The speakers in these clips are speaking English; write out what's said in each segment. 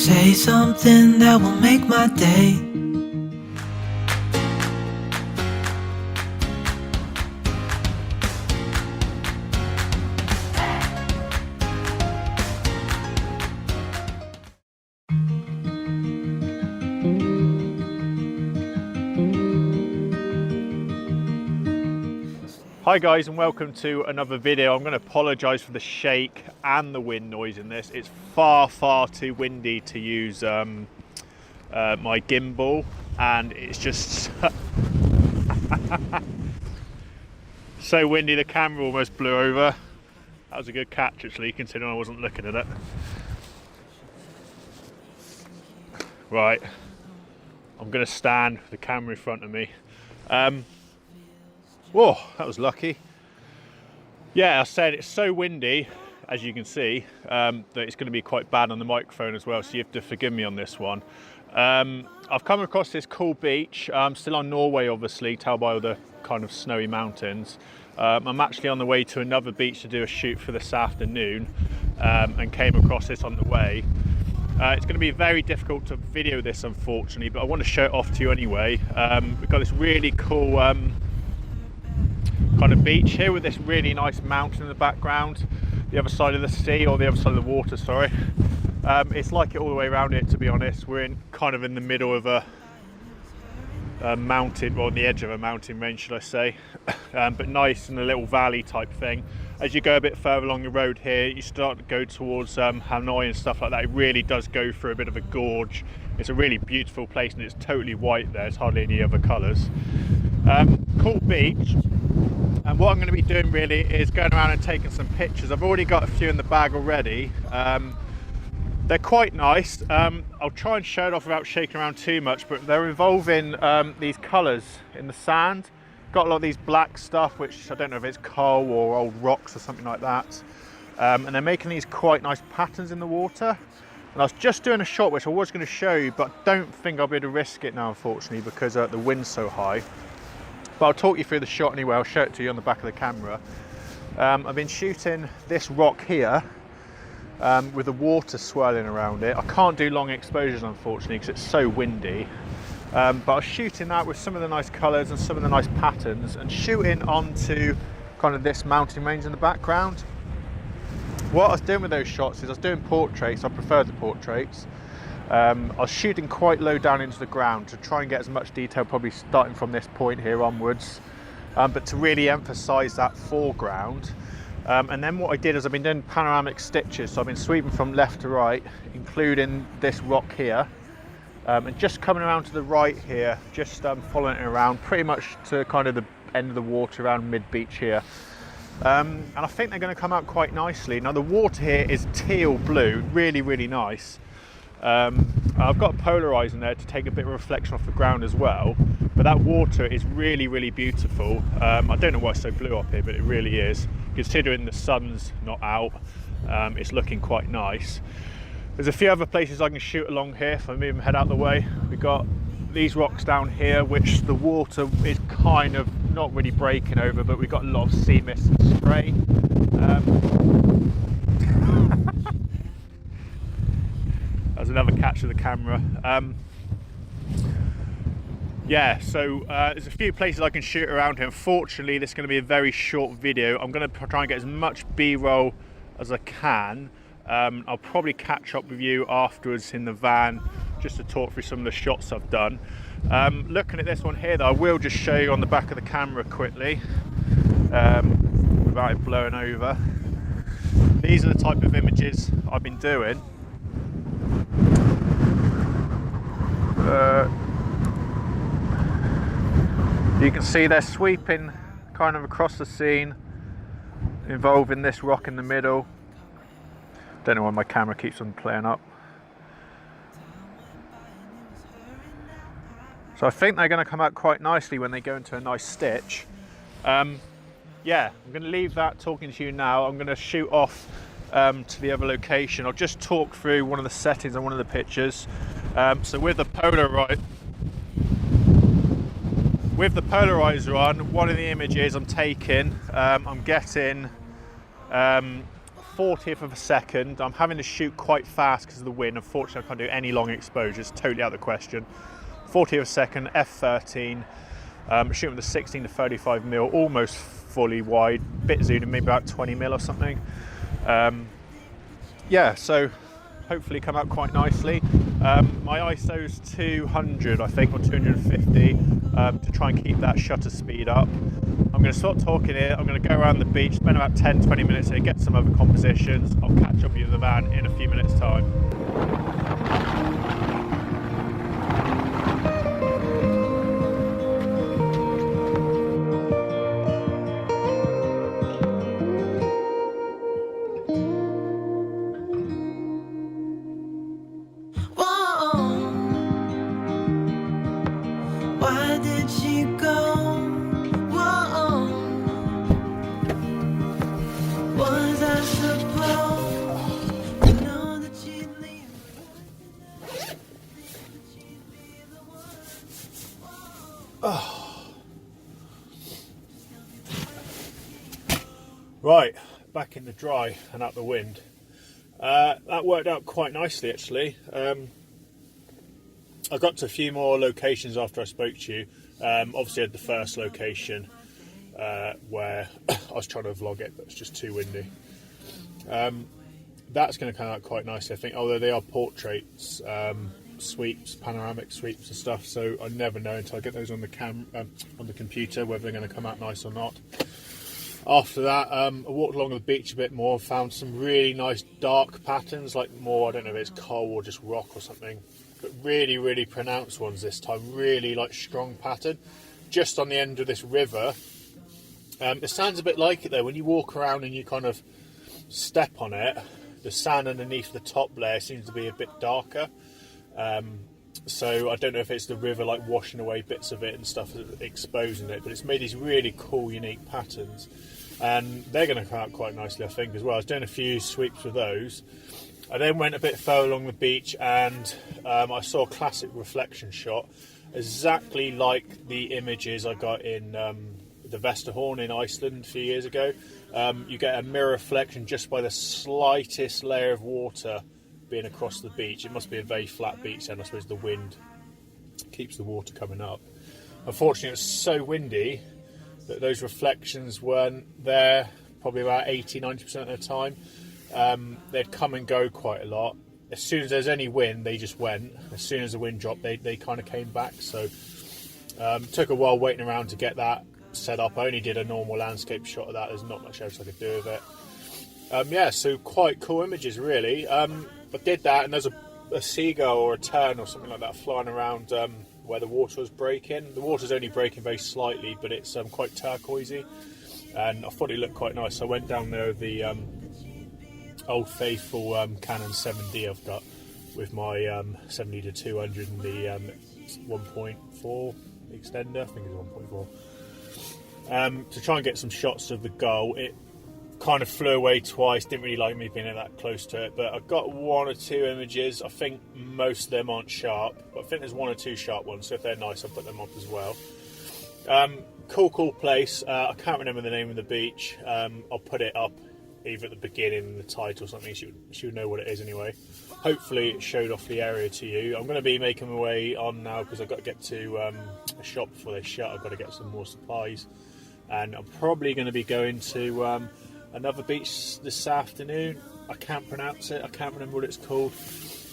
Say something that will make my day. Hi guys, and welcome to another video. I'm going to apologise for the shake and the wind noise in this. It's far too windy to use my gimbal, and it's just so windy the camera almost blew over. That was a good catch actually, considering I wasn't looking at it. Right, I'm going to stand with the camera in front of me. Whoa, that was lucky. Yeah, I said it's so windy, as you can see, that it's going to be quite bad on the microphone as well, so you have to forgive me on this one. I've come across this cool beach. I'm still on Norway, obviously, tell by all the kind of snowy mountains. I'm actually on the way to another beach to do a shoot for this afternoon, and came across this on the way. It's going to be very difficult to video this, unfortunately, but I want to show it off to you anyway. We've got this really cool kind of beach here with this really nice mountain in the background, the other side of the sea, or the other side of the water, sorry. It's like it all the way around it, to be honest. We're in the middle of a mountain, well, on the edge of a mountain range, should I say. But nice in a little valley type thing. As you go a bit further along the road here, you start to go towards Hanoi and stuff like that. It really does go through a bit of a gorge. It's a really beautiful place, and it's totally white there. There's hardly any other colours. Cool beach. And what I'm going to be doing really is going around and taking some pictures. I've already got a few in the bag already. They're quite nice. I'll try and show it off without shaking around too much, but they're involving these colours in the sand. Got a lot of these black stuff, which I don't know if it's coal or old rocks or something like that. And they're making these quite nice patterns in the water. And I was just doing a shot which I was going to show you, but I don't think I'll be able to risk it now, unfortunately, because the wind's so high. But I'll talk you through the shot anyway. I'll show it to you on the back of the camera. I've been shooting this rock here with the water swirling around it. I can't do long exposures, unfortunately, because it's so windy. But I was shooting that with some of the nice colours and some of the nice patterns, and shooting onto kind of this mountain range in the background. What I was doing with those shots is I was doing portraits. I prefer the portraits. I was shooting quite low down into the ground to try and get as much detail, probably starting from this point here onwards, but to really emphasise that foreground. And then what I did is I've been doing panoramic stitches, so I've been sweeping from left to right, including this rock here, and just coming around to the right here, just following it around pretty much to kind of the end of the water around mid-beach here. And I think they're going to come out quite nicely. Now the water here is teal blue, really nice. I've got a polarizer in there to take a bit of reflection off the ground as well, but that water is really beautiful. I don't know why it's so blue up here, but it really is. Considering the sun's not out, it's looking quite nice. There's a few other places I can shoot along here if I move my head out the way. We've got these rocks down here, which the water is kind of not really breaking over, but we've got a lot of sea mist and spray. That's another catch of the camera. Yeah, so there's a few places I can shoot around here. Unfortunately, this is going to be a very short video. I'm going to try and get as much B-roll as I can. I'll probably catch up with you afterwards in the van just to talk through some of the shots I've done. Looking at this one here, though, I will just show you on the back of the camera quickly, without it blowing over. These are the type of images I've been doing. You can see they're sweeping kind of across the scene, involving this rock in the middle. Don't know why my camera keeps on playing up. So I think they're going to come out quite nicely when they go into a nice stitch. Yeah, I'm going to leave that talking to you now. I'm going to shoot off to the other location. I'll just talk through one of the settings on one of the pictures. So with the polarizer on, one of the images I'm taking, I'm getting 40th of a second. I'm having to shoot quite fast because of the wind. Unfortunately, I can't do any long exposures, totally out of the question. 40th of a second, f13. Shooting with a 16 to 35 mil, almost fully wide, bit zoomed in, maybe about 20 mil or something. Yeah, so hopefully come out quite nicely. My ISO's 200, I think, or 250, to try and keep that shutter speed up. I'm going to stop talking here. I'm going to go around the beach, spend about 10-20 minutes here, get some other compositions. I'll catch up with you in the van in a few minutes' time. Why did she go? Whoa. Was I supposed to know that she'd leave? Right, back in the dry and out the wind. That worked out quite nicely, actually. I got to a few more locations after I spoke to you. Obviously I had the first location where I was trying to vlog it, but it's just too windy. That's going to come out quite nicely, I think, although they are portraits, sweeps, panoramic sweeps and stuff, so I never know until I get those on the computer whether they're going to come out nice or not. After that, I walked along the beach a bit more, found some really nice dark patterns, like more, I don't know if it's coal or just rock or something, but really, really pronounced ones this time, really like strong pattern, just on the end of this river. It sounds a bit like it though, when you walk around and you kind of step on it, the sand underneath the top layer seems to be a bit darker. So I don't know if it's the river like washing away bits of it and stuff, exposing it, but it's made these really cool, unique patterns, and they're going to come out quite nicely, I think, as well. I was doing a few sweeps with those. I then went a bit further along the beach and I saw a classic reflection shot, exactly like the images I got in the Vesterhorn in Iceland a few years ago. You get a mirror reflection just by the slightest layer of water being across the beach. It must be a very flat beach, and I suppose the wind keeps the water coming up. Unfortunately, it was so windy that those reflections weren't there probably about 80-90% of the time. They'd come and go quite a lot. As soon as there's any wind, they just went. As soon as the wind dropped, they kind of came back. So took a while waiting around to get that set up. I only did a normal landscape shot of that. There's not much else I could do with it. Yeah, so quite cool images, really. I did that, and there's a seagull or a tern or something like that flying around where the water was breaking. The water's only breaking very slightly, but it's quite turquoisey, and I thought it looked quite nice. So I went down there with the old faithful Canon 7D I've got with my 70-200 and the 1.4 extender. I think it's 1.4. To try and get some shots of the gull. It kind of flew away twice, didn't really like me being that close to it, but I've got one or two images. I think most of them aren't sharp, but I think there's one or two sharp ones, so if they're nice I'll put them up as well. Cool place. I can't remember the name of the beach. I'll put it up either at the beginning in the title or something, so you would know what it is anyway. Hopefully it showed off the area to you. I'm going to be making my way on now because I've got to get to a shop before they shut. I've got to get some more supplies, and I'm probably going to be going to another beach this afternoon. I can't pronounce it, I can't remember what it's called.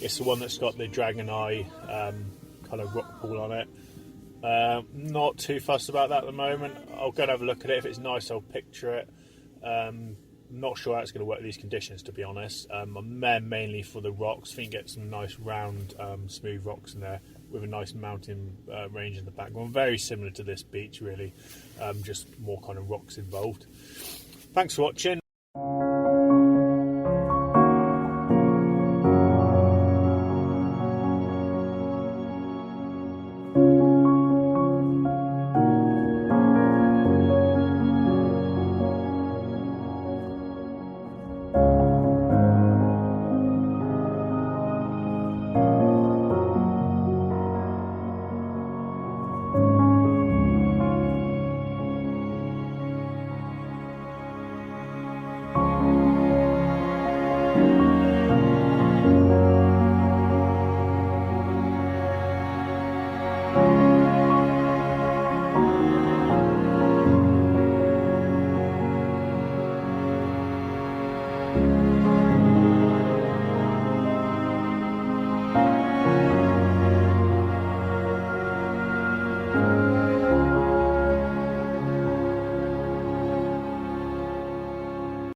It's the one that's got the dragon eye kind of rock pool on it. Not too fussed about that at the moment. I'll go and have a look at it. If it's nice, I'll picture it. Not sure how it's going to work with these conditions, to be honest. I'm there mainly for the rocks. I think you get some nice round smooth rocks in there with a nice mountain range in the background. Very similar to this beach, really, just more kind of rocks involved. Thanks for watching.